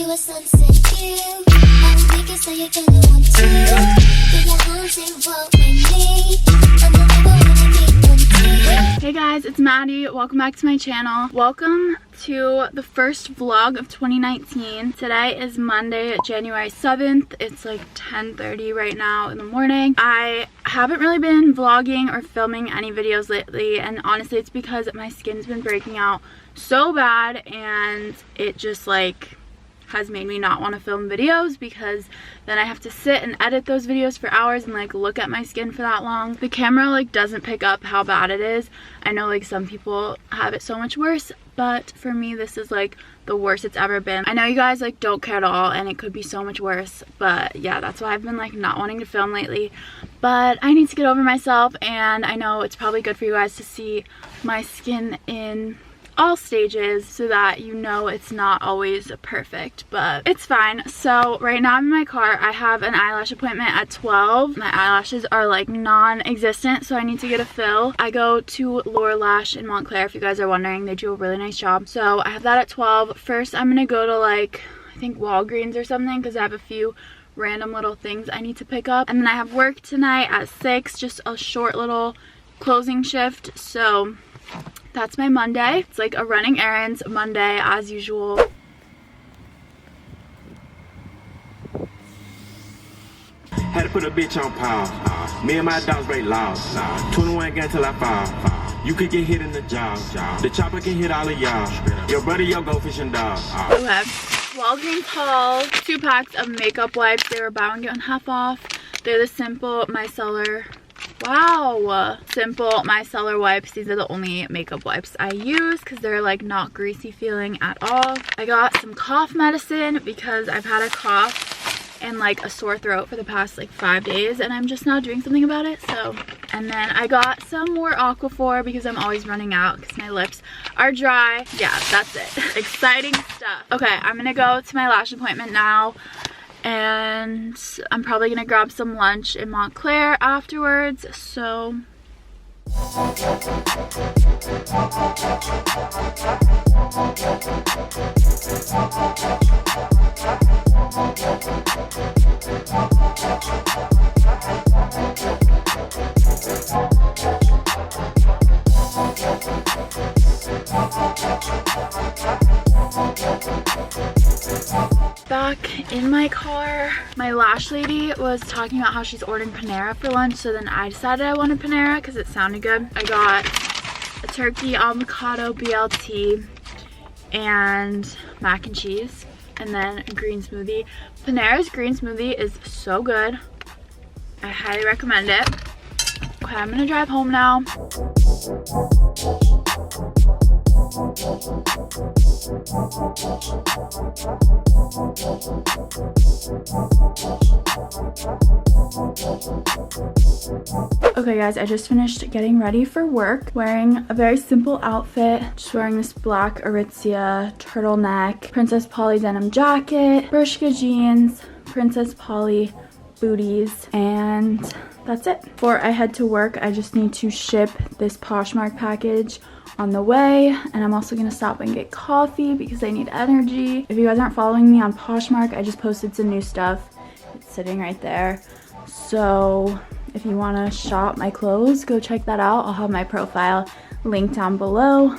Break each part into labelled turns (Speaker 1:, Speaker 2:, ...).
Speaker 1: a sunset view. I'll make it so you're gonna want to. Get your arms involved with me. I'm the rebel when I need one too.
Speaker 2: Hey guys, it's Maddie. Welcome back to my channel. Welcome to the first vlog of 2019. Today is Monday, January 7th. It's like 10:30 right now in the morning. I haven't really been vlogging or filming any videos lately, and honestly it's because my skin's been breaking out so bad, and it just like has made me not want to film videos because then I have to sit and edit those videos for hours and like look at my skin for that long. The camera like doesn't pick up how bad it is. I know like some people have it so much worse, but for me this is like the worst it's ever been. I know you guys like don't care at all and it could be so much worse, but yeah, that's why I've been like not wanting to film lately. But I need to get over myself, and I know it's probably good for you guys to see my skin in all stages so that you know it's not always perfect, but it's fine. So right now I'm in my car. I have an eyelash appointment at 12. My eyelashes are like non-existent, so I need to get a fill. I go to Laura Lash in Montclair, if you guys are wondering. They do a really nice job. So I have that at 12. First I'm gonna go to like I think Walgreens or something because I have a few random little things I need to pick up, and then I have work tonight at 6, just a short little closing shift. So that's my Monday. It's like a running errands Monday as usual.
Speaker 3: Had to put a bitch on pause. Me and my dogs break laws. 21 gun till I fall. You could get hit in the jaw. The chopper can hit all of y'all. Your brother, your go fishing dog.
Speaker 2: Okay. Walgreens haul 2 packs of makeup wipes. They were buy one get one half off. They're the Simple Micellar. Wow, Simple Micellar wipes. These are the only makeup wipes I use because they're like not greasy feeling at all. I got some cough medicine because I've had a cough and like a sore throat for the past like 5 days, and I'm just not doing something about it. So, and then I got some more Aquaphor because I'm always running out because my lips are dry. Yeah, that's it. Exciting stuff. Okay, I'm gonna go to my lash appointment now, and I'm probably gonna grab some lunch in Montclair afterwards. So back in my car, my lash lady was talking about how she's ordering Panera for lunch, so then I decided I wanted Panera because it sounded good. I got a turkey avocado BLT and mac and cheese, and then a green smoothie. Panera's green smoothie is so good. I highly recommend it. Okay, I'm gonna drive home now. Okay guys, I just finished getting ready for work, wearing a very simple outfit. Just wearing this black Aritzia turtleneck, Princess Polly denim jacket, Bershka jeans, Princess Polly booties, and that's it. Before I head to work, I just need to ship this Poshmark package on the way, and I'm also gonna stop and get coffee because I need energy. If you guys aren't following me on Poshmark, I just posted some new stuff. It's sitting right there. So if you want to shop my clothes, go check that out. I'll have my profile linked down below.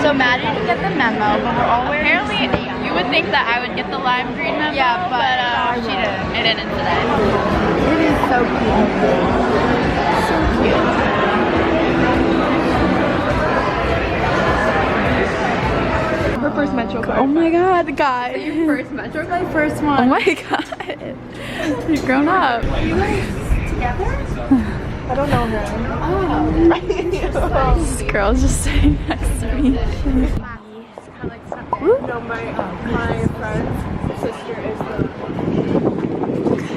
Speaker 2: So Maddie didn't get the memo, but we're all wearing. Apparently, you would think that I would get the lime green memo, yeah, but she didn't. It didn't today. It is so cute. So cute.
Speaker 4: Her first Metro card.
Speaker 2: Oh my god, guys.
Speaker 4: Your first Metro card?
Speaker 2: My first one. Oh my god. You've grown up.
Speaker 4: Are you guys together? I don't know her. Oh.
Speaker 2: This girl's just sitting next to me.
Speaker 4: No, my friend's sister is the.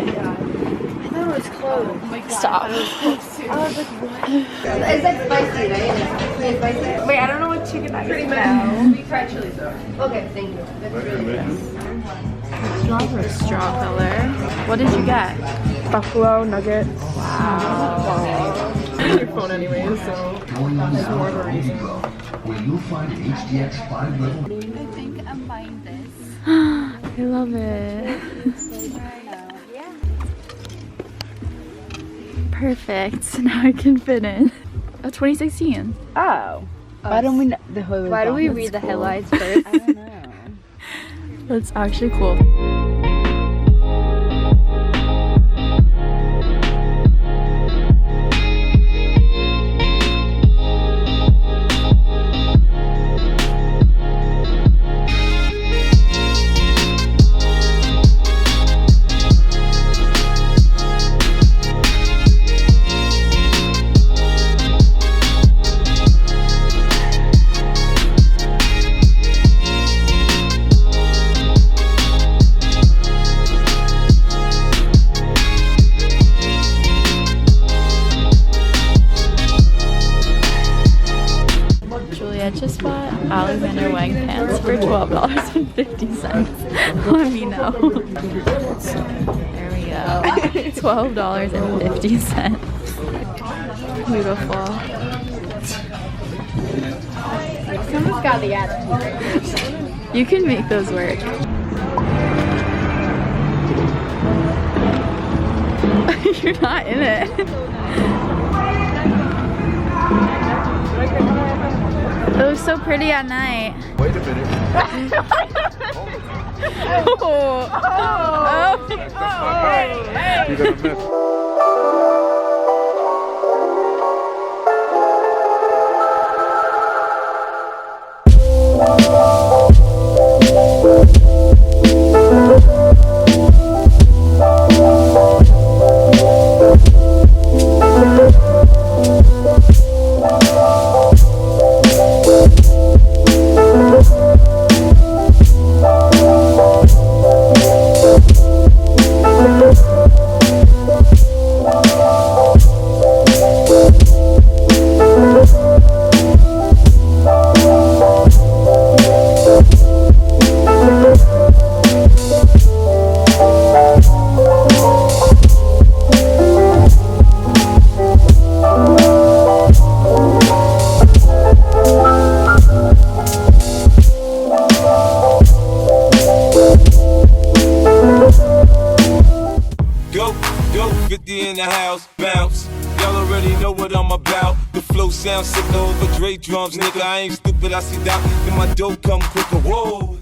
Speaker 4: Yeah. it's closed.
Speaker 2: Stop.
Speaker 4: I was like, what? It's like spicy, right? It's spicy. Wait, I don't know what chicken nuggets is. No. Fried chili though. Okay, thank you. That's really good.
Speaker 2: Straw color. What did you get?
Speaker 4: Buffalo nuggets. Wow. Use your phone anyways, so there's more of a reason.
Speaker 5: Where you'll find HDX 5 level.
Speaker 2: I think I'm buying this. I love it. Perfect. Now I can fit in. Oh, 2016.
Speaker 6: Oh. Why don't we Why do we read the headlights first? I don't know.
Speaker 2: That's actually cool. I just bought Alexander Wang pants for $12.50. Let me know. There we go. $12.50. Beautiful.
Speaker 6: Someone's got the attitude.
Speaker 2: You can make those work. You're not in it. It looks so pretty at night.
Speaker 5: Wait a minute.
Speaker 2: Oh.
Speaker 5: That's my bag. You're gonna miss.
Speaker 7: In the house, bounce. Y'all already know what I'm about. The flow sounds sick over Dre drums, nigga. I ain't stupid, I see that. Then my dough come quicker. Whoa.